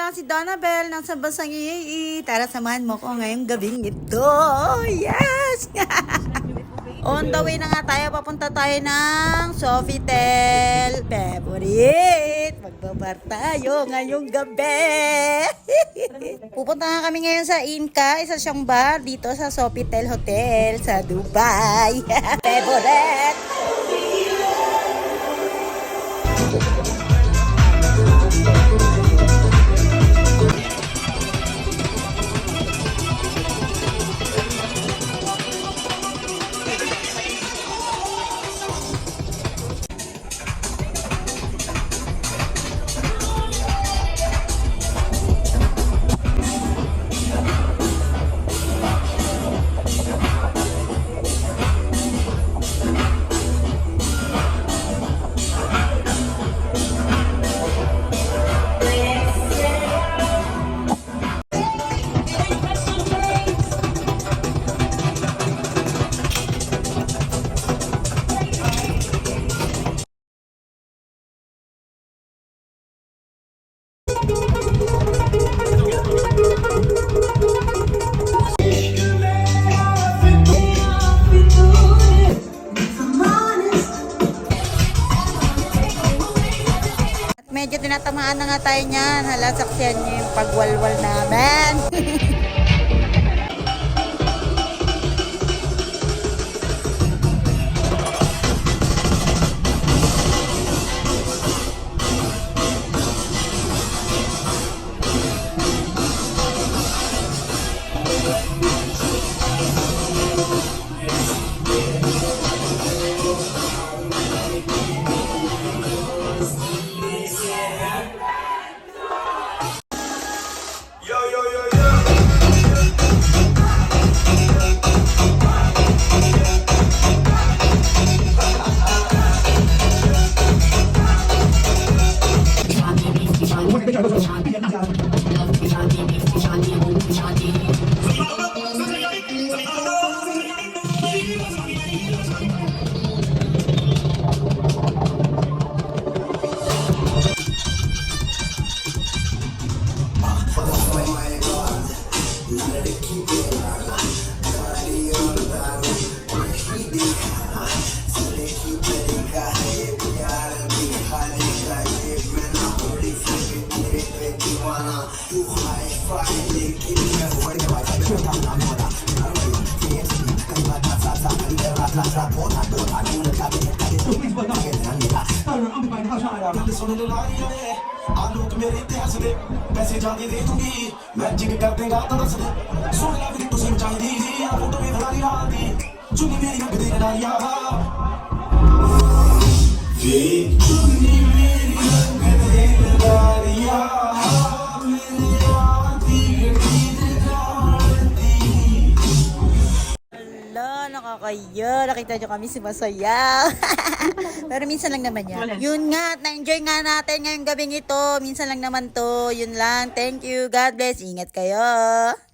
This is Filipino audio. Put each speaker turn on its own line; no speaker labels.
nga si Donabel, nasa basang UAE. Tara, samahan mo ko ngayong gabing ito. Yes! On the way na nga tayo, papunta tayo ng Sofitel. Favorite! Magbabar tayo ngayong gabi. Pupunta nga kami ngayon sa Inca, isa siyang bar dito sa Sofitel Hotel sa Dubai. Favorite! Medyo tinatamaan na nga tayo niyan. Hala, saksiyan niyo yung pagwalwal namin.
आलोक मेरे इतिहास दे पैसे जाने दे दूंगी मैजिक कर देगा तो दस दे सुन ला भी तुझे चाहिए जी आ फोटो में खड़ा रहा दी चुनी मेरी रंग दे नारिया ये चुनी मेरी रंग दे नारिया मेरी आती
Hala, nakakaya. Nakita nyo kami si Masaya. Pero minsan lang naman yan. Yun nga, na-enjoy nga natin ngayong gabing ito. Minsan lang naman to. Yun lang. Thank you. God bless. Ingat kayo.